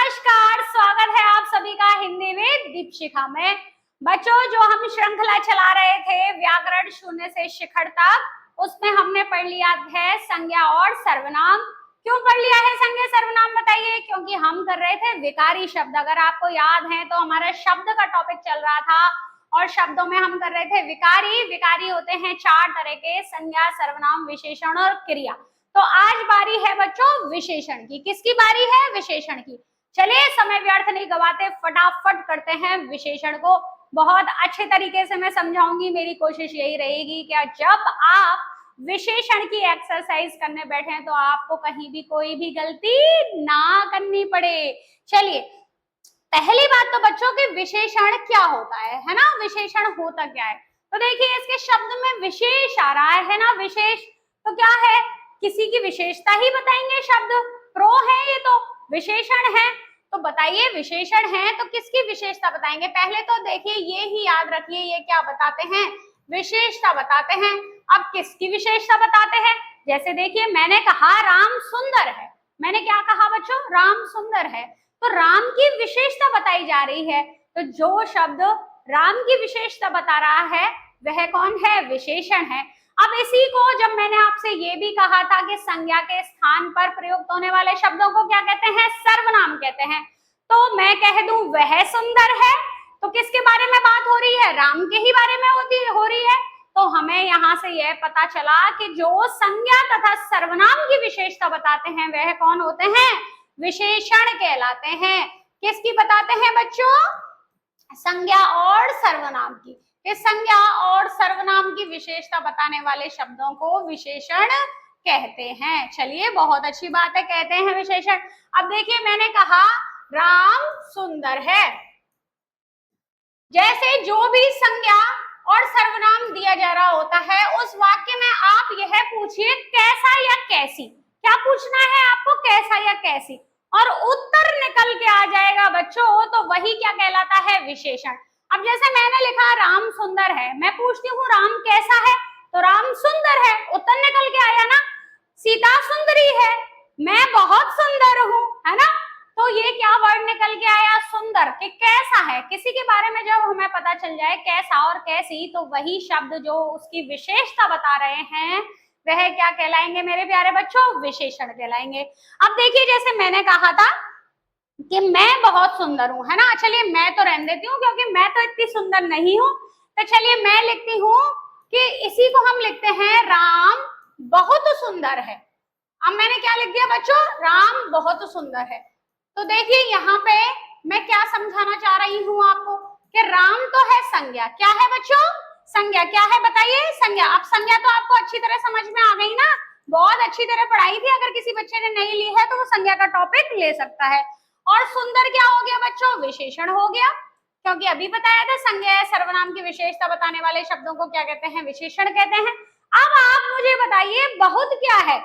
नमस्कार, स्वागत है आप सभी का हिंदी में दीपशिखा में। बच्चों, जो हम श्रृंखला चला रहे थे व्याकरण शून्य से शिखर तक, उसमें हमने पढ़ लिया है संज्ञा और सर्वनाम। क्यों पढ़ लिया है संज्ञा सर्वनाम बताइए? क्योंकि हम कर रहे थे विकारी शब्द। अगर आपको याद है तो हमारा शब्द का टॉपिक चल रहा था और शब्दों में हम कर रहे थे विकारी। विकारी होते हैं चार तरह के: संज्ञा, सर्वनाम, विशेषण और क्रिया। तो आज बारी है बच्चों विशेषण की। किसकी बारी है? विशेषण की। चलिए समय व्यर्थ नहीं गवाते, फटाफट करते हैं विशेषण को। बहुत अच्छे तरीके से मैं समझाऊंगी। मेरी कोशिश यही रहेगी कि जब आप विशेषण की एक्सरसाइज करने बैठे तो आपको कहीं भी कोई भी गलती ना करनी पड़े। चलिए, पहली बात तो बच्चों के विशेषण क्या होता है ना? विशेषण होता क्या है? तो देखिए, इसके शब्द में विशेष आ रहा है ना। विशेष तो क्या है? किसी की विशेषता ही बताएंगे शब्द। प्रो है ये तो विशेषण है। तो बताइए, विशेषण है तो किसकी विशेषता बताएंगे? पहले तो देखिए, ये ही याद रखिए, ये क्या बताते हैं? विशेषता बताते हैं। अब किसकी विशेषता बताते हैं? जैसे देखिए, मैंने कहा राम सुंदर है। मैंने क्या कहा बच्चों? राम सुंदर है। तो राम की विशेषता बताई जा रही है। तो जो शब्द राम की विशेषता बता रहा है वह कौन है? विशेषण है। अब इसी को जब मैंने आपसे ये भी कहा था कि संज्ञा के स्थान पर प्रयुक्त होने वाले शब्दों को क्या कहते हैं? सर्वनाम कहते हैं। तो मैं कह दूं वह सुंदर है, तो किसके बारे में बात हो रही है? राम के ही बारे में हो रही है। तो हमें यहाँ से यह पता चला कि जो संज्ञा तथा सर्वनाम की विशेषता बताते हैं वह कौन होते हैं? विशेषण कहलाते हैं। किसकी बताते हैं बच्चों? संज्ञा और सर्वनाम की। इस संज्ञा और सर्वनाम की विशेषता बताने वाले शब्दों को विशेषण कहते हैं। चलिए, बहुत अच्छी बात है, कहते हैं विशेषण। अब देखिए, मैंने कहा राम सुंदर है। जैसे जो भी संज्ञा और सर्वनाम दिया जा रहा होता है उस वाक्य में आप यह पूछिए कैसा या कैसी। क्या पूछना है आपको? कैसा या कैसी। और उत्तर निकल के आ जाएगा बच्चों, तो वही क्या कहलाता है? विशेषण। अब जैसे मैंने लिखा राम सुंदर है, मैं पूछती हूँ राम कैसा है? तो राम सुंदर है, उत्तर निकल के आया ना। सीता सुंदरी है, मैं बहुत सुंदर हूँ, है ना। तो ये क्या वर्ड निकल के आया? सुंदर। कि कैसा है, किसी के बारे में जब हमें पता चल जाए कैसा और कैसी, तो वही शब्द जो उसकी विशेषता बता रहे हैं वह क्या कहलाएंगे मेरे प्यारे बच्चों? विशेषण कहलाएंगे। अब देखिए, जैसे मैंने कहा था कि मैं बहुत सुंदर हूं, है ना। चलिए, मैं तो रहने देती हूँ क्योंकि मैं तो इतनी सुंदर नहीं हूं। तो चलिए, मैं लिखती हूँ कि इसी को हम लिखते हैं राम बहुत सुंदर है। अब मैंने क्या लिख दिया बच्चों? राम बहुत सुंदर है। तो देखिए, यहाँ पे मैं क्या समझाना चाह रही हूँ आपको कि राम तो है संज्ञा। क्या है बच्चों? संज्ञा। क्या है बताइए? संज्ञा। अब संज्ञा तो आपको अच्छी तरह समझ में आ गई ना। बहुत अच्छी तरह पढ़ाई थी। अगर किसी बच्चे ने नहीं ली है तो वो संज्ञा का टॉपिक ले सकता है। और सुंदर क्या हो गया बच्चों? विशेषण हो गया। क्योंकि अभी बताया था संज्ञा या सर्वनाम की विशेषता बताने वाले शब्दों को क्या कहते हैं? विशेषण कहते हैं। अब आप मुझे बताइए बहुत क्या है?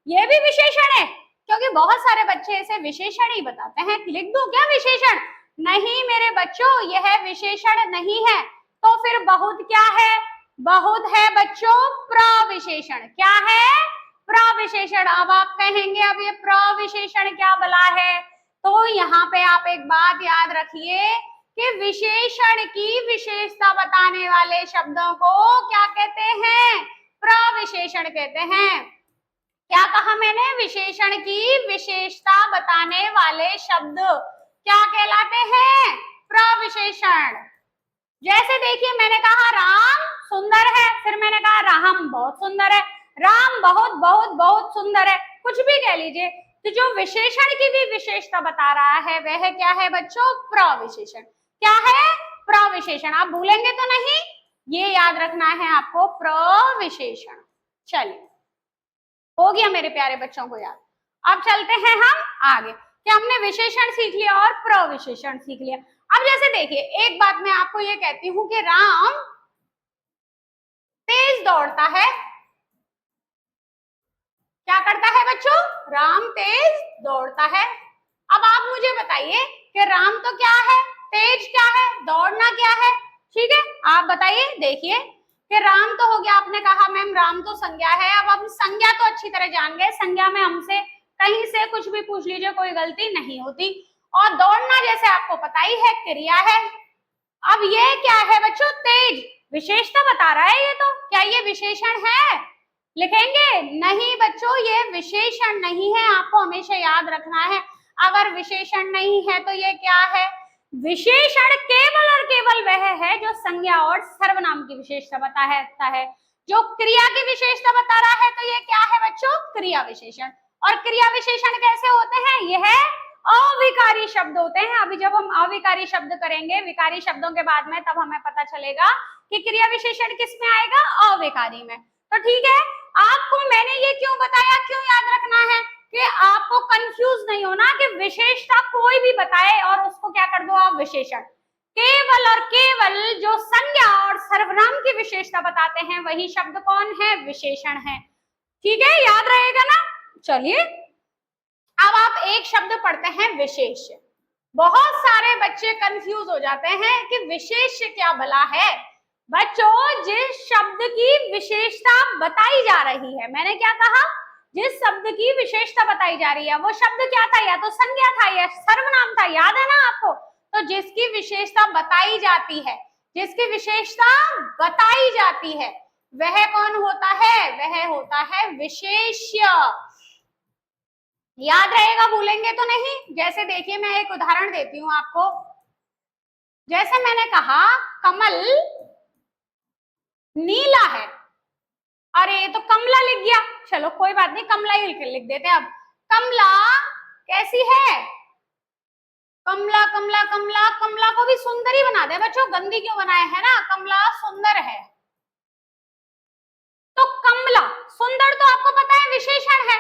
ये भी विशेषण है, क्योंकि बहुत सारे बच्चे इसे विशेषण ही बताते हैं। लिख दूं क्या विशेषण? नहीं मेरे बच्चों, यह विशेषण नहीं है। तो फिर बहुत क्या है? बहुत है बच्चों प्रविशेषण। क्या है? प्रविशेषण। अब आप कहेंगे अब ये प्रविशेषण क्या बला है? तो यहाँ पे आप एक बात याद रखिए कि विशेषण की विशेषता बताने वाले शब्दों को क्या कहते हैं? प्रविशेषण कहते हैं। क्या कहा मैंने? विशेषण की विशेषता बताने वाले शब्द क्या कहलाते हैं? प्रविशेषण। जैसे देखिए, मैंने कहा राम सुंदर है, फिर मैंने कहा राम बहुत सुंदर है, राम बहुत बहुत बहुत सुंदर है, कुछ भी कह लीजिए। तो जो विशेषण की भी विशेषता बता रहा है वह क्या है बच्चों? प्रविशेषण। क्या है? प्रविशेषण। आप भूलेंगे तो नहीं, ये याद रखना है आपको, प्रविशेषण। चलिए, हो गया मेरे प्यारे बच्चों को याद। अब चलते हैं हम आगे कि हमने विशेषण सीख लिया और प्रविशेषण सीख लिया। अब जैसे देखिए, एक बात मैं आपको ये कहती हूं कि राम तेज दौड़ता है। क्या करता है बच्चों? राम तेज दौड़ता है। अब आप मुझे बताइए कि राम तो क्या है? तेज क्या है? दौड़ना क्या है? ठीक है, आप बताइए। देखिए कि राम तो हो गया, आपने कहा मैम राम तो संज्ञा है। अब हम संज्ञा तो अच्छी तरह जान गए, संज्ञा में हमसे कहीं से कुछ भी पूछ लीजिए कोई गलती नहीं होती। और दौड़ना जैसे आपको पता ही है क्रिया है। अब ये क्या है बच्चों, तेज, विशेषता बता रहा है ये तो, क्या ये विशेषण है? लिखेंगे नहीं बच्चों, ये विशेषण नहीं है, आपको हमेशा याद रखना है। अगर विशेषण नहीं है तो ये क्या है? विशेषण केवल और केवल वह है जो संज्ञा और सर्वनाम की विशेषता बताता है। जो क्रिया की विशेषता बता रहा है तो ये क्या है बच्चों? क्रिया विशेषण। और क्रिया विशेषण कैसे होते हैं? यह अविकारी शब्द होते हैं। अभी जब हम अविकारी शब्द करेंगे विकारी शब्दों के बाद में, तब हमें पता चलेगा कि क्रिया विशेषण किस में आएगा? अविकारी में। तो ठीक है, आपको मैंने ये क्यों बताया, क्यों याद रखना है कि आपको कंफ्यूज नहीं होना कि विशेषता कोई भी बताए और उसको क्या कर दो आप विशेषण। केवल और केवल जो संज्ञा और सर्वनाम की विशेषता बताते हैं वही शब्द कौन है? विशेषण है। ठीक है, याद रहेगा ना? चलिए अब आप एक शब्द पढ़ते हैं विशेष्य। बहुत सारे बच्चे कंफ्यूज हो जाते हैं कि विशेष्य क्या भला है। बच्चों, जिस शब्द की विशेषता बताई जा रही है, मैंने क्या कहा? जिस शब्द की विशेषता बताई जा रही है वो शब्द क्या था? या तो संज्ञा था या सर्वनाम था, याद है ना आपको? तो जिसकी विशेषता बताई जाती है, जिसकी विशेषता बताई जाती है वह कौन होता है? वह होता है विशेष्य। याद रहेगा, भूलेंगे तो नहीं? जैसे देखिए मैं एक उदाहरण देती हूं आपको। जैसे मैंने कहा कमल नीला है। अरे ये तो कमला लिख गया, चलो कोई बात नहीं, कमला ही लिख देते हैं। अब कमला कैसी है? कमला कमला कमला, कमला को भी सुंदर ही बना दे बच्चों, गंदी क्यों बनाए, है ना? कमला सुंदर है। तो कमला सुंदर तो आपको पता है विशेषण है,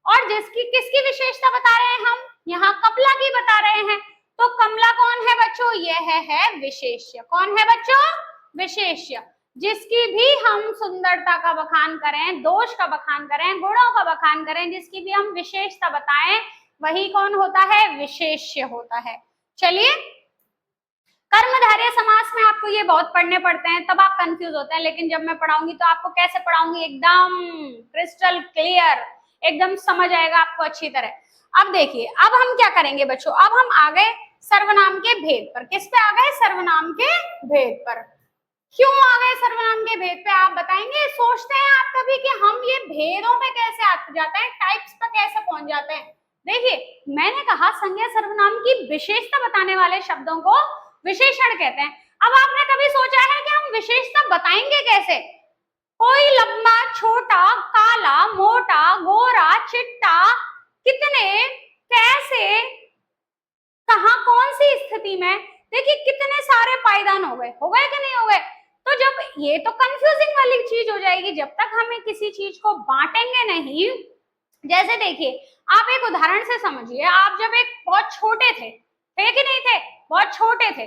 और जिसकी किसकी विशेषता बता रहे हैं हम? यहाँ कमला की बता रहे हैं। तो कमला कौन है बच्चों? यह है विशेष्य। कौन है बच्चों? विशेष्य। जिसकी भी हम सुंदरता का बखान करें, दोष का बखान करें, गुणों का बखान करें, जिसकी भी हम विशेषता बताएं, वही कौन होता है? विशेष्य होता है। चलिए, कर्मधारय समास में आपको ये बहुत पढ़ने पड़ते हैं, तब आप कंफ्यूज होते हैं, लेकिन जब मैं पढ़ाऊंगी तो आपको कैसे पढ़ाऊंगी? एकदम क्रिस्टल क्लियर, एकदम समझ आएगा आपको अच्छी तरह। अब देखिए, अब हम क्या करेंगे बच्चों? अब हम आ गए सर्वनाम के भेद पर। किस पे आ गए? सर्वनाम के भेद पर। क्यों आ गए सर्वनाम के भेद पे, आप बताएंगे? सोचते हैं आप कभी कि हम ये भेदों पे कैसे आ जाते हैं, टाइप्स पे कैसे पहुंच जाते हैं? देखिए, मैंने कहा संज्ञा सर्वनाम की विशेषता बताने वाले शब्दों को विशेषण कहते हैं। अब आपने कभी सोचा है कि हम विशेषता बताएंगे कैसे? कोई लंबा, छोटा, काला, मोटा, गोरा, चिट्टा, कितने, कैसे, कहां, कौन सी स्थिति में? देखिए कितने सारे पायदान हो गए कि नहीं हो गए? तो जब ये तो कंफ्यूजिंग वाली चीज हो जाएगी जब तक हमें किसी चीज को बांटेंगे नहीं। जैसे देखिए, आप एक उदाहरण से समझिए, आप जब एक बहुत छोटे थे कि नहीं थे? बहुत छोटे थे।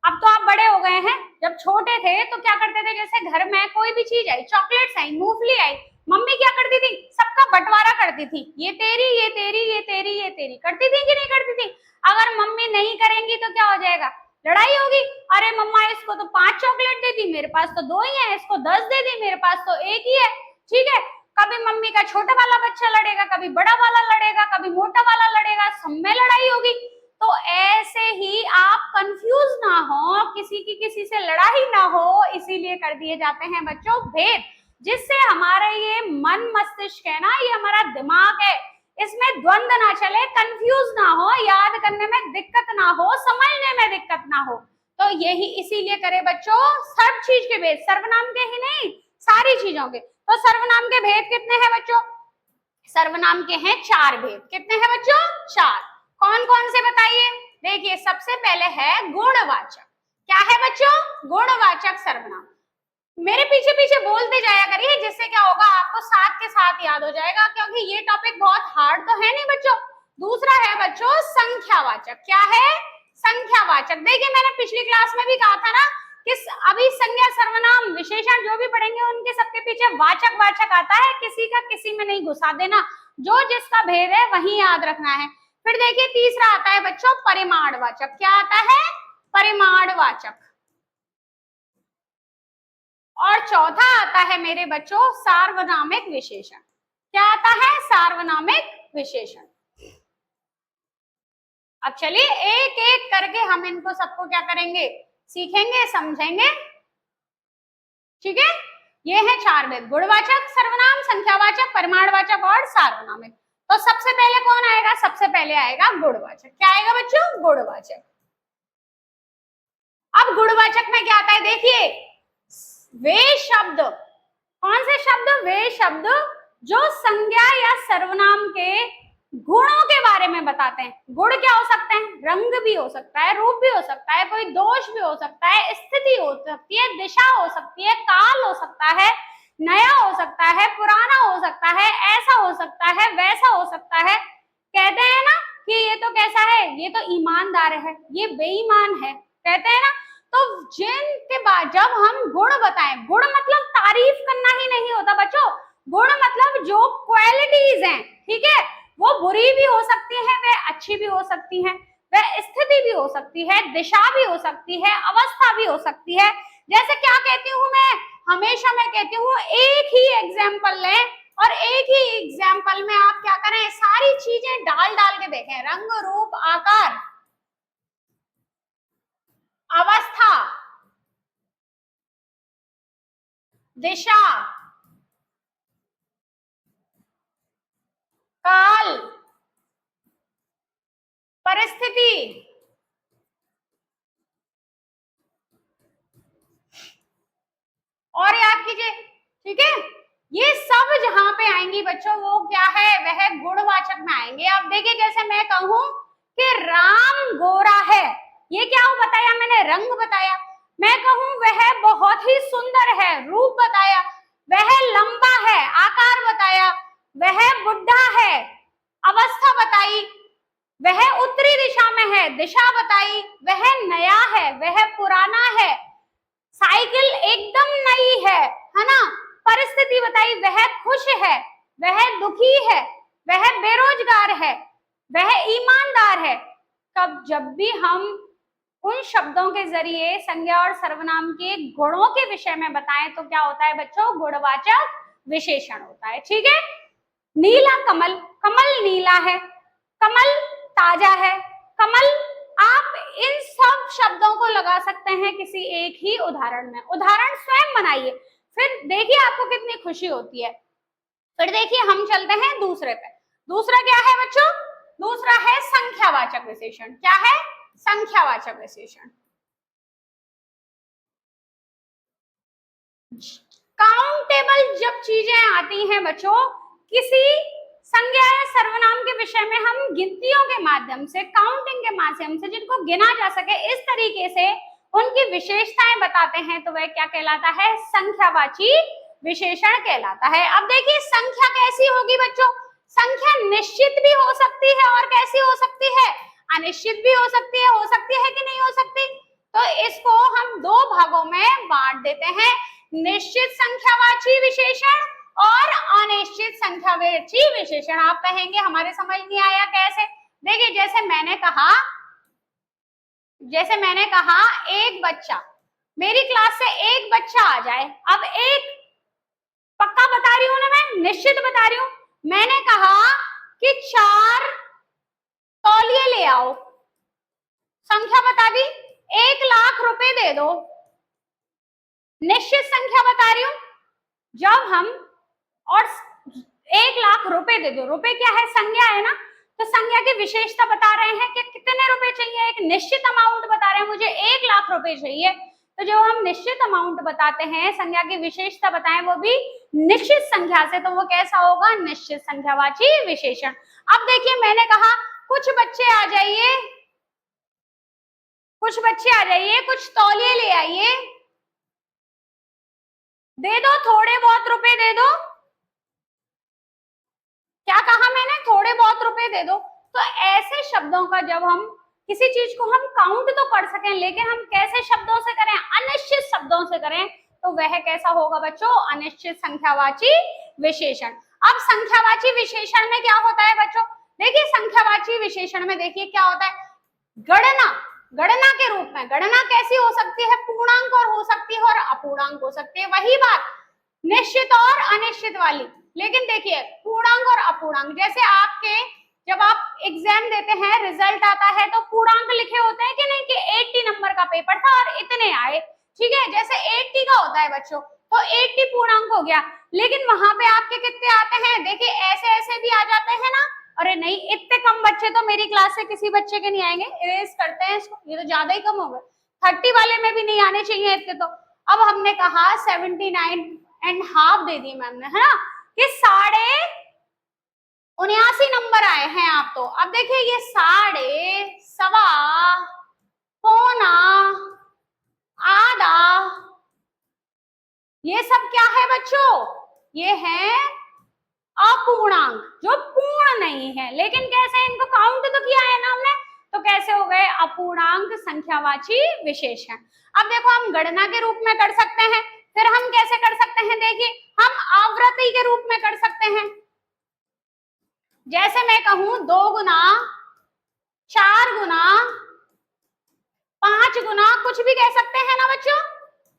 अब तो आप बड़े हो गए हैं। जब छोटे थे तो क्या करते थे? जैसे घर में कोई भी चीज आई, चॉकलेट्स आई, मूंगफली आई, मम्मी क्या करती थी? सबका बंटवारा करती थी, ये तेरी, ये तेरी, ये तेरी, ये तेरी, करती थी कि नहीं करती थी? अगर मम्मी नहीं करेंगी तो क्या हो जाएगा? लड़ाई होगी। अरे मम्मा, इसको तो 5 चॉकलेट दे दी, मेरे पास तो 2 ही है, इसको 10 दे दी, मेरे पास तो 1 ही है। ठीक है, कभी मम्मी का छोटा वाला बच्चा लड़ेगा, कभी बड़ा वाला लड़ेगा, कभी मोटा वाला लड़ेगा, सब में लड़ाई होगी। तो ऐसे ही आप कंफ्यूज ना हो, किसी की किसी से लड़ाई ना हो, इसीलिए कर दिए जाते हैं बच्चों भेद, जिससे हमारा ये मन मस्तिष्क है ना, ये हमारा दिमाग है, इसमें द्वंद ना चले, कंफ्यूज ना हो, याद करने में दिक्कत ना हो, समझने में दिक्कत ना हो। तो यही इसीलिए करे बच्चों, सब चीज के भेद, सर्वनाम के ही नहीं, सारी चीजों के। तो सर्वनाम के भेद कितने हैं बच्चों? सर्वनाम के हैं 4 भेद। कितने हैं बच्चों? 4। कौन कौन से बताइए? देखिए, सबसे पहले है गुणवाचक। क्या है बच्चों? गुणवाचक सर्वनाम। मेरे पीछे पीछे बोलते जाया करिए, जिससे क्या होगा, आपको साथ के साथ याद हो जाएगा, क्योंकि ये टॉपिक बहुत हार्ड तो है नहीं बच्चों। दूसरा है बच्चों संख्यावाचक। क्या है? संख्यावाचक। देखिए, मैंने पिछली क्लास में भी कहा था ना कि अभी संज्ञा सर्वनाम विशेषण जो भी पढ़ेंगे उनके सबके पीछे वाचक वाचक आता है, किसी का किसी में नहीं घुसा देना, जो जिसका भेद है वही याद रखना है। फिर देखिए, तीसरा आता है बच्चों परिमाणवाचक। क्या आता है? परिमाणवाचक। और चौथा आता है मेरे बच्चों सार्वनामिक विशेषण। क्या आता है? सार्वनामिक विशेषण। अब चलिए एक एक करके हम इनको सबको क्या करेंगे, सीखेंगे, समझेंगे। ठीक है, ये है चार भेद, गुणवाचक, सर्वनाम, संख्यावाचक, परिमाणवाचक और सार्वनामिक। तो सबसे पहले कौन आएगा, सबसे पहले आएगा गुणवाचक। क्या आएगा बच्चों, गुणवाचक। अब गुणवाचक में क्या आता है, देखिए वे शब्द, कौन से शब्द, वे शब्द जो संज्ञा या सर्वनाम के गुणों के बारे में बताते हैं। गुण क्या हो सकते हैं, रंग भी हो सकता है, रूप भी हो सकता है, कोई दोष भी हो सकता है, स्थिति हो सकती है, दिशा हो सकती है, काल हो सकता है, नया हो सकता है, पुराना हो सकता है, ऐसा हो सकता है, वैसा हो सकता है। कहते हैं ना कि ये तो कैसा है, ये तो ईमानदार है, ये बेईमान है, कहते हैं ना। तो जिनके बाद जब हम गुण बताएं, गुण मतलब तारीफ करना ही नहीं होता बच्चों, गुण मतलब जो क्वालिटीज हैं, ठीक है, वो बुरी भी हो सकती है, वह अच्छी भी हो सकती है, वह स्थिति भी हो सकती है, दिशा भी हो सकती है, अवस्था भी हो सकती है। जैसे क्या कहती हूँ मैं, हमेशा मैं कहती हूँ एक ही एग्जाम्पल लें और एक ही एग्जाम्पल में आप क्या करें, सारी चीजें डाल डाल के देखें, रंग, रूप, आकार, अवस्था, दिशा, काल, परिस्थिति, और याद कीजिए। ठीक है, ये सब जहां पे आएंगी बच्चों वो क्या है, वह गुणवाचक में आएंगे। अब देखिए जैसे मैं कहूं कि राम गोरा है, ये क्या हो बताया मैंने, रंग बताया। मैं कहूं वह बहुत ही सुंदर है, रूप बताया। वह लंबा है, आकार बताया। वह बुढ़ा है, अवस्था बताई। वह उत्तरी दिशा में है, दिशा बताई। वह नया है, वह पुराना है। साइकिल एकदम नई है ना। परिस्थिति बताई, वह खुश है, वह दुखी है, वह बेरोजगार है, वह ईमानदार है। कब जब भी हम उन शब्दों के जरिए संज्ञा और सर्वनाम के गुणों के विषय में बताएं तो क्या होता है बच्चों, गुणवाचक विशेषण होता है। ठीक है, नीला कमल, कमल नीला है, कमल ताजा है, कमल, आप इन सब शब्दों को लगा सकते हैं किसी एक ही उदाहरण में। उदाहरण स्वयं बनाइए, फिर देखिए आपको कितनी खुशी होती है। फिर देखिए हम चलते हैं दूसरे पे। दूसरा क्या है बच्चों, दूसरा है संख्यावाचक विशेषण। क्या है, संख्यावाचक विशेषण। काउंटेबल जब चीजें आती हैं बच्चों, किसी संज्ञा या सर्वनाम के विषय में हम गिनतियों के माध्यम से, काउंटिंग के माध्यम से जिनको गिना जा सके, इस तरीके से उनकी विशेषताएं बताते हैं तो वह क्या कहलाता है, संख्यावाची विशेषण कहलाता है। अब देखिए संख्या कैसी होगी बच्चों, संख्या निश्चित भी हो सकती है और कैसी हो सकती है, अनिश्चित भी हो सकती है कि नहीं हो सकती। तो इसको हम दो भागों में बांट देते हैं, निश्चित संख्यावाची विशेषण और अनिश्चित संख्यावाची विशेषण। आप कहेंगे हमारे समझ नहीं आया कैसे, देखिए जैसे मैंने कहा एक बच्चा, मेरी क्लास से एक बच्चा आ जाए। अब एक पक्का बता रही हूं ना, मैं निश्चित बता रही हूं। मैंने कहा कि 4 तौलिए ले आओ, संख्या बता दी, 1,00,000 रुपए दे दो, निश्चित संख्या बता रही हूं। जब हम और 1,00,000 रुपए दे दो, रुपए क्या है, संज्ञा है ना, तो संज्ञा की विशेषता बता रहे हैं कि कितने रुपए चाहिए, एक निश्चित अमाउंट बता रहे हैं, मुझे 1,00,000 रुपए चाहिए। तो जो हम निश्चित अमाउंट बताते हैं, संज्ञा की विशेषता बताएं वो भी निश्चित संख्या से, तो वो कैसा होगा, निश्चित संख्यावाची विशेषण। अब देखिए मैंने कहा कुछ बच्चे आ जाइए, कुछ तौलिए ले आइए, दे दो थोड़े बहुत रुपए दे दो। क्या कहा मैंने, थोड़े बहुत रुपए दे दो। तो ऐसे शब्दों का जब हम किसी चीज को हम काउंट तो कर सकें, लेकिन हम कैसे शब्दों से करें, अनिश्चित शब्दों से करें, तो वह कैसा होगा बच्चों, अनिश्चित संख्यावाची विशेषण। अब संख्यावाची विशेषण में क्या होता है बच्चों, देखिए संख्यावाची विशेषण में देखिए क्या होता है, गणना, गणना के रूप में। गणना कैसी हो सकती है, पूर्णांक और हो सकती है और अपूर्णांक हो सकती है, वही बात निश्चित और अनिश्चित वाली। लेकिन देखिए पूर्णांक और अपूर्णांक, जैसे आपके जब आप एग्जाम देते हैं, रिजल्ट आता है तो पूर्णांक लिखे होते हैं कि नहीं, कि 80 नंबर का पेपर था और इतने आए, ठीक है, जैसे 80 का होता है बच्चों, तो 80 पूर्णांक हो गया। लेकिन वहां पे आपके कितने आते हैं, देखिए ऐसे ऐसे भी आ जाते हैं ना, अरे नहीं इतने कम बच्चे तो मेरी क्लास से किसी बच्चे के नहीं आएंगे, इरेज करते हैं इसको, ये तो ज्यादा ही कम हो गए, 30 वाले में भी नहीं आने चाहिए इतने तो। अब हमने कहा 79.5 दे दी मैम ने, है ना, कि 79 नंबर आए हैं आप तो। अब देखिए ये 1.5, सवा, पौना, आधा, ये सब क्या है बच्चों, ये है अपूर्णांक जो पूर्ण नहीं है, लेकिन कैसे इनको काउंट तो किया है ना हमने, तो कैसे हो गए, अपूर्णांक संख्यावाची विशेषण। अब देखो हम गणना के रूप में कर सकते हैं, फिर हम कैसे कर सकते हैं, देखिए हम आवृत्ति के रूप में कर सकते हैं। जैसे मैं कहूं 2 गुना, 4 गुना, 5 गुना, कुछ भी कह सकते हैं ना बच्चों,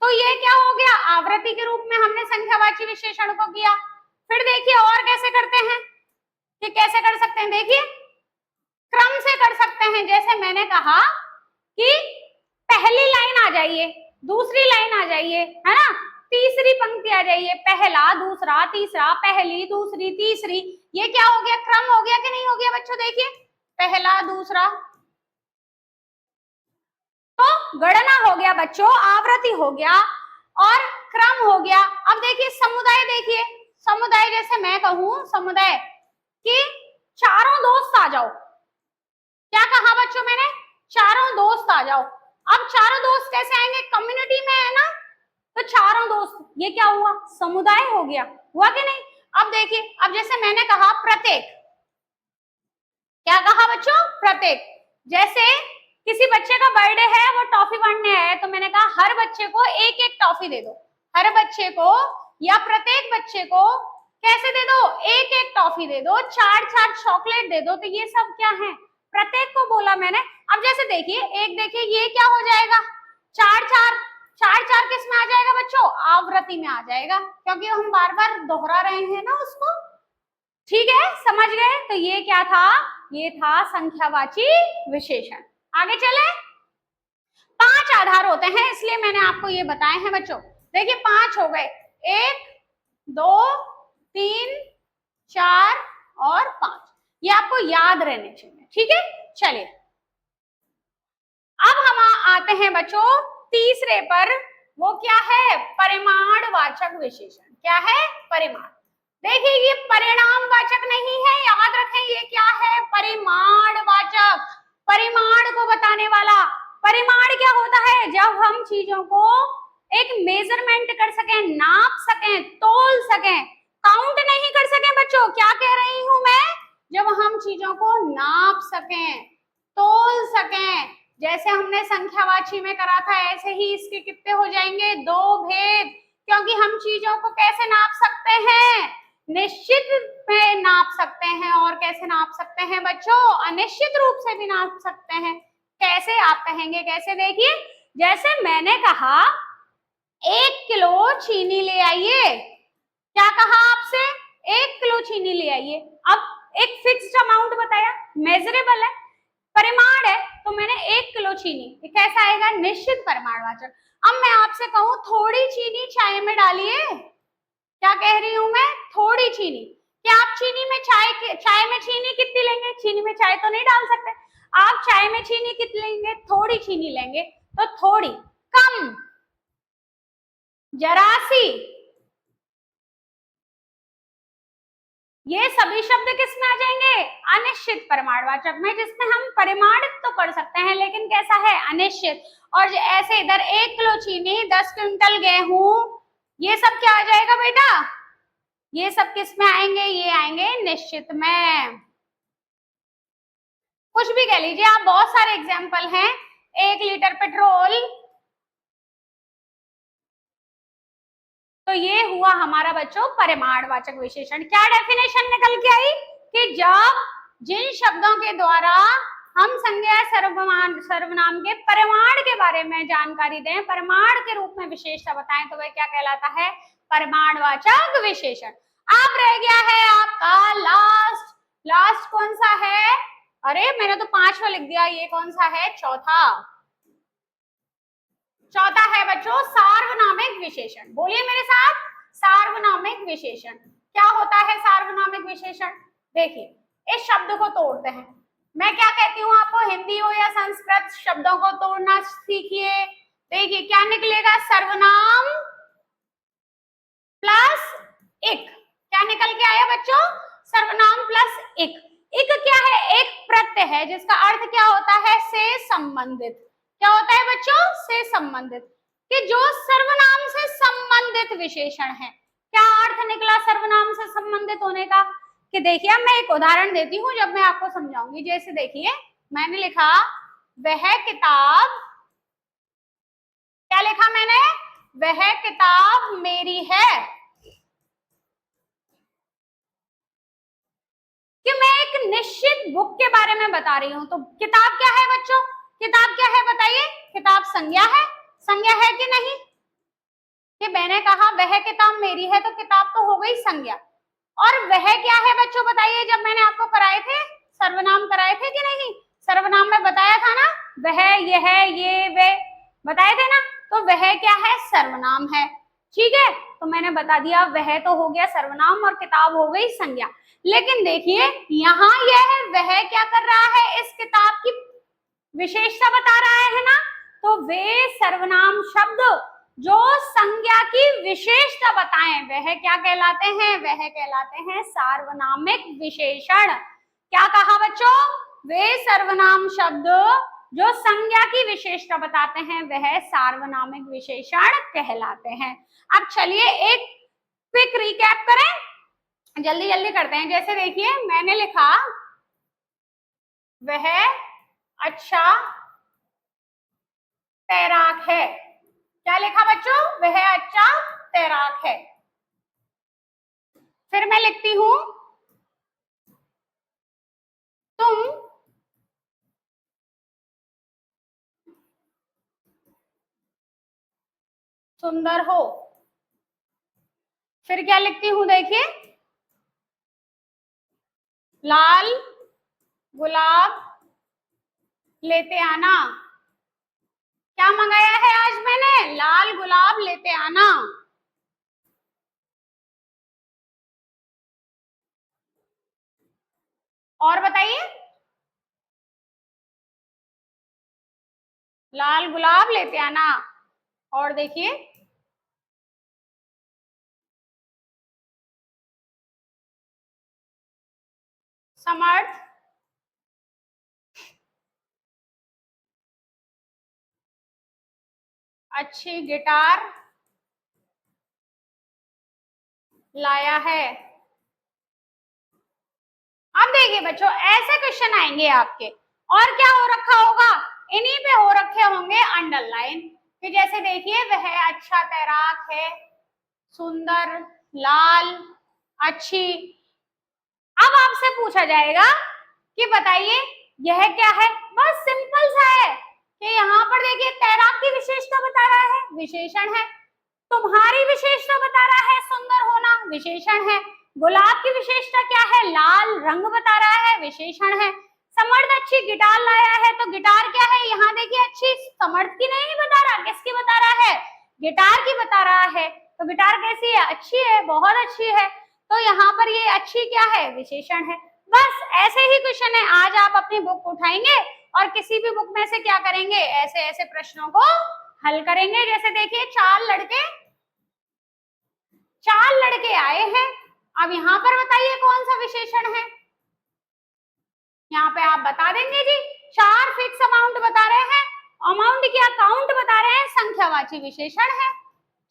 तो ये क्या हो गया, आवृत्ति के रूप में हमने संख्यावाची विशेषण को किया। फिर देखिए और कैसे करते हैं, कि कैसे कर सकते हैं, देखिए क्रम से कर सकते हैं। जैसे मैंने कहा कि पहली लाइन आ जाइए, दूसरी लाइन आ जाइए, है ना, तीसरी पंक्ति आ जाइए, पहला, दूसरा, तीसरा, पहली, दूसरी, तीसरी, ये क्या हो गया, क्रम हो गया कि नहीं हो गया बच्चों, देखिए पहला, दूसरा, तो गणना हो गया बच्चों, आवृत्ति हो गया और क्रम हो गया। अब देखिए समुदाय, देखिए समुदाय, जैसे मैं कहूं समुदाय कि चारों दोस्त आ जाओ, क्या कहा बच्चों मैंने, चारों दोस्त आ जाओ। अब चारों दोस्त कैसे आएंगे, कम्युनिटी में है ना, तो चारों दोस्त, ये क्या हुआ, समुदाय हो गया, हुआ कि नहीं। अब देखिए, अब जैसे मैंने कहा प्रत्येक, क्या कहा बच्चों, प्रत्येक, जैसे किसी बच्चे का बर्थडे है, वो टॉफी बांटने आया है, तो मैंने कहा हर बच्चे को एक एक टॉफी दे दो, हर बच्चे को या प्रत्येक बच्चे को कैसे दे दो, एक एक टॉफी दे दो, 4-4 चॉकलेट दे दो, तो ये सब क्या है, प्रत्येक को बोला मैंने। अब जैसे देखिए एक, देखिए ये क्या हो जाएगा, 4-4, 4-4 किस में आ जाएगा बच्चों, आवृत्ति में आ जाएगा, क्योंकि हम बार बार दोहरा रहे हैं ना उसको, ठीक है, समझ गए। तो ये क्या था, ये था संख्यावाची विशेषण। आगे चले, 5 आधार होते हैं, इसलिए मैंने आपको ये बताए हैं बच्चों। देखिए 5 हो गए, 1, 2, 3, 4 और 5, ये आपको याद रहने चाहिए, ठीक है। चलिए अब हम आते हैं बच्चों तीसरे पर, वो क्या है, परिमाणवाचक विशेषण। क्या है, परिमाण। देखिए ये परिणामवाचक नहीं है, याद रखें, ये क्या है, परिमाणवाचक, परिमाण को बताने वाला। परिमाण क्या होता है, जब हम चीजों को एक मेजरमेंट कर सकें, नाप सकें, तोल सकें, काउंट नहीं कर सकें बच्चों, क्या कह रही हूं मैं, जब हम चीजों को नाप सकें, तोल सकें, जैसे हमने संख्यावाची में करा था, ऐसे ही इसके कितने हो जाएंगे, 2 भेद, क्योंकि हम चीजों को कैसे नाप सकते हैं, निश्चित में नाप सकते हैं, और कैसे नाप सकते हैं बच्चों, अनिश्चित रूप से भी नाप सकते हैं। कैसे, आप कहेंगे कैसे, देखिए जैसे मैंने कहा 1 किलो चीनी ले आइए, क्या कहा आपसे, 1 किलो चीनी ले आइए। अब एक फिक्स्ड अमाउंट बताया, मेजरेबल है, परिमाण है, तो मैंने 1 किलो चीनी, ये कैसा आएगा, निश्चित परिमाणवाचक। अब मैं आपसे कहूं थोड़ी चीनी चाय में डालिए, क्या कह रही हूं मैं, थोड़ी चीनी, क्या आप चीनी में चाय में चीनी कितनी लेंगे, चीनी में चाय तो नहीं डाल सकते, आप चाय में चीनी कितनी लेंगे, थोड़ी चीनी लेंगे, तो थोड़ी, कम, जरा सी, ये सभी शब्द किस में आ जाएंगे, अनिश्चित परिमाणवाचक में, जिसमें हम परिमाणित तो कर सकते हैं लेकिन कैसा है, अनिश्चित। और ऐसे इधर 1 किलो चीनी, 10 क्विंटल गेहूं, ये सब क्या आ जाएगा बेटा, ये सब किस में आएंगे, ये आएंगे निश्चित में। कुछ भी कह लीजिए आप, बहुत सारे एग्जाम्पल हैं, 1 लीटर पेट्रोल, तो ये हुआ हमारा बच्चों परिमाणवाचक विशेषण। क्या डेफिनेशन निकल के आई, कि जब जिन शब्दों के द्वारा हम संज्ञा सर्वनाम के परिमाण के बारे में जानकारी दें, परिमाण के रूप में विशेषता बताएं, तो वह क्या कहलाता है, परिमाणवाचक विशेषण। अब रह गया है आपका लास्ट लास्ट कौन सा है? अरे मैंने तो 5वां लिख दिया, ये कौन सा है? चौथा। चौथा है बच्चों सार्वनामिक विशेषण। बोलिए मेरे साथ, सार्वनामिक विशेषण। क्या होता है सार्वनामिक विशेषण? देखिए इस शब्द को तोड़ते हैं। मैं क्या कहती हूँ आपको, हिंदी हो या संस्कृत, शब्दों को तोड़ना सीखिए। देखिए क्या निकलेगा, सर्वनाम प्लस एक। क्या निकल के आया बच्चों? सर्वनाम प्लस एक। एक क्या है? एक प्रत्यय है जिसका अर्थ क्या होता है? से संबंधित। क्या होता है बच्चों? से संबंधित। कि जो सर्वनाम से संबंधित विशेषण है। क्या अर्थ निकला सर्वनाम से संबंधित होने का? कि देखिए मैं एक उदाहरण देती हूँ जब मैं आपको समझाऊंगी। जैसे देखिए मैंने लिखा वह किताब, क्या लिखा मैंने? वह किताब मेरी है। कि मैं एक निश्चित बुक के बारे में बता रही हूं। तो किताब क्या है बच्चों? किताब क्या है बताइए? किताब संज्ञा है। संज्ञा है कि नहीं? कि मैंने कहा वह किताब मेरी है, तो किताब तो हो गई संज्ञा। और वह क्या है बच्चों बताइए? जब मैंने आपको कराए थे सर्वनाम, कराए थे कि नहीं? सर्वनाम में बताया था ना, वह, यह, ये, वे, बताए थे ना। तो वह क्या है? सर्वनाम है। ठीक है, तो मैंने बता दिया वह तो हो गया सर्वनाम और किताब हो गई संज्ञा। लेकिन देखिए यहाँ यह है, वह क्या कर रहा है? इस किताब की विशेषता बता रहा है ना। तो वे सर्वनाम शब्द जो संज्ञा की विशेषता बताएं वह क्या कहलाते हैं? वह कहलाते हैं सार्वनामिक विशेषण। क्या कहा बच्चों? वे सर्वनाम शब्द जो संज्ञा की विशेषता बताते हैं वह सार्वनामिक विशेषण कहलाते हैं। अब चलिए एक क्विक रिकैप करें, जल्दी जल्दी करते हैं। जैसे देखिए मैंने लिखा वह अच्छा तैराक है। क्या लिखा बच्चों? वह अच्छा तैराक है। फिर मैं लिखती हूं तुम सुंदर हो। फिर क्या लिखती हूं देखिए, लाल गुलाब लेते आना। क्या मंगाया है आज मैंने? लाल गुलाब लेते आना। और बताइए, लाल गुलाब लेते आना। और देखिए समर्थ अच्छी गिटार लाया है। अब देखिए बच्चों ऐसे क्वेश्चन आएंगे आपके, और क्या हो रखा होगा? इन्हीं पे हो रखे होंगे अंडरलाइन। कि जैसे देखिए वह अच्छा तैराक है, सुंदर, लाल, अच्छी। अब आपसे पूछा जाएगा कि बताइए यह क्या है? बस सिंपल सा है कि यहाँ पर देखिए तैराक की विशेषता बता रहा है, विशेषण है। तुम्हारी विशेषता बता रहा है सुंदर होना, विशेषण है। गुलाब की विशेषता क्या है? लाल रंग बता रहा है, विशेषण है। समर्थ अच्छी गिटार लाया है, तो गिटार क्या है? यहाँ देखिए अच्छी समर्थ की नहीं बता रहा, किसकी बता रहा है? गिटार की बता रहा है। तो गिटार कैसी है? अच्छी है, बहुत अच्छी है। तो यहाँ पर ये अच्छी क्या है? विशेषण है। बस ऐसे ही क्वेश्चन है। आज आप अपनी बुक उठाएंगे और किसी भी बुक में से क्या करेंगे? ऐसे ऐसे प्रश्नों को हल करेंगे। जैसे देखिए चार लड़के आए हैं। अब यहाँ पर बताइए कौन सा विशेषण है? यहाँ पे आप बता देंगे जी, चार फिक्स अमाउंट बता रहे हैं। अमाउंट क्या? काउंट बता रहे हैं, संख्यावाची विशेषण है।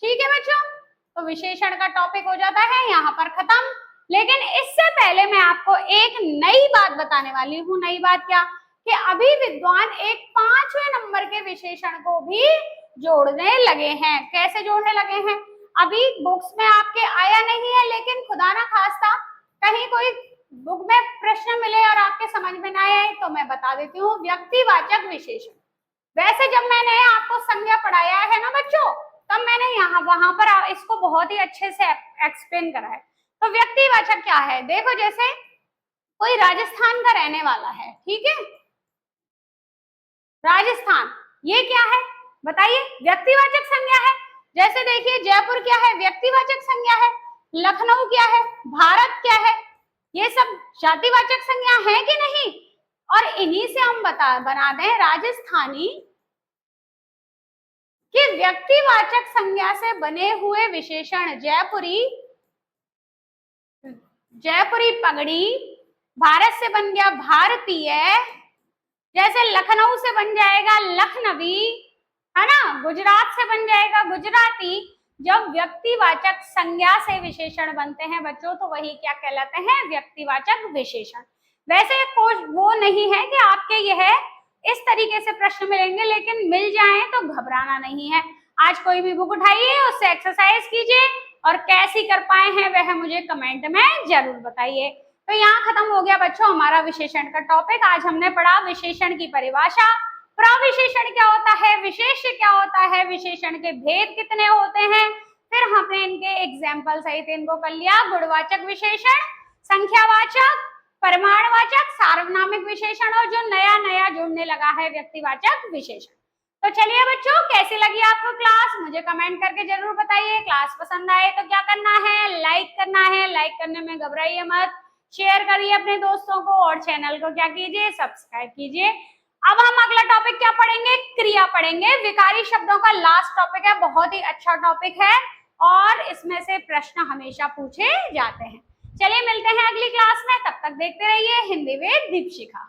ठीक है बच्चों, तो विशेषण का टॉपिक हो जाता है यहाँ पर खत्म। लेकिन इससे पहले मैं आपको एक नई बात बताने वाली हूँ। नई बात क्या? कि अभी विद्वान एक 5वें नंबर के विशेषण को भी जोड़ने लगे हैं। कैसे जोड़ने लगे हैं? अभी बुक्स में आपके आया नहीं है, लेकिन खुदा ना खास्ता कहीं कोई बुक में प्रश्न मिले और आपके समझ में ना आए तो मैं बता देती हूँ। व्यक्तिवाचक विशेषण। वैसे जब मैंने आपको संज्ञा पढ़ाया है ना बच्चों, तब मैंने यहाँ वहां पर इसको बहुत ही अच्छे से एक्सप्लेन करा है। तो व्यक्तिवाचक क्या है? देखो जैसे कोई राजस्थान का रहने वाला है, ठीक है, राजस्थान, ये क्या है बताइए, व्यक्तिवाचक संज्ञा है। जैसे देखिए जयपुर क्या है, व्यक्तिवाचक संज्ञा है, लखनऊ क्या है, भारत क्या है, ये सब जातिवाचक संज्ञा है कि नहीं। और इन्हीं से हम बना दें राजस्थानी कि व्यक्तिवाचक संज्ञा से बने हुए विशेषण, जयपुरी, जयपुरी पगड़ी, भारत से बन गया भारतीय, जैसे लखनऊ से बन जाएगा लखनवी, है ना, गुजरात से बन जाएगा गुजराती। जब व्यक्तिवाचक संज्ञा से विशेषण बनते हैं बच्चों तो वही क्या कहलाते हैं, व्यक्तिवाचक विशेषण। वैसे वो नहीं है कि आपके यह इस तरीके से प्रश्न मिलेंगे, लेकिन मिल जाए तो घबराना नहीं है। आज कोई भी बुक उठाइए, उससे एक्सरसाइज कीजिए और कैसी कर पाए हैं वह मुझे कमेंट में जरूर बताइए। तो यहाँ खत्म हो गया बच्चों हमारा विशेषण का टॉपिक। आज हमने पढ़ा विशेषण की परिभाषा, प्रविशेषण क्या होता है, विशेष्य क्या होता है, विशेषण के भेद कितने होते हैं, फिर हमने इनके एग्जाम्पल सहित इनको कर लिया, गुणवाचक विशेषण, संख्यावाचक, परिमाणवाचक, सार्वनामिक विशेषण और जो नया नया जुड़ने लगा है व्यक्तिवाचक विशेषण। तो चलिए बच्चों कैसी लगी आपको क्लास, मुझे कमेंट करके जरूर बताइए। क्लास पसंद आए तो क्या करना है, लाइक करना है, लाइक करने में घबराइए मत, शेयर करिए अपने दोस्तों को और चैनल को क्या कीजिए, सब्सक्राइब कीजिए। अब हम अगला टॉपिक क्या पढ़ेंगे, क्रिया पढ़ेंगे। विकारी शब्दों का लास्ट टॉपिक है, बहुत ही अच्छा टॉपिक है और इसमें से प्रश्न हमेशा पूछे जाते हैं। चलिए मिलते हैं अगली क्लास में, तब तक देखते रहिए हिंदी विद दीपशिखा।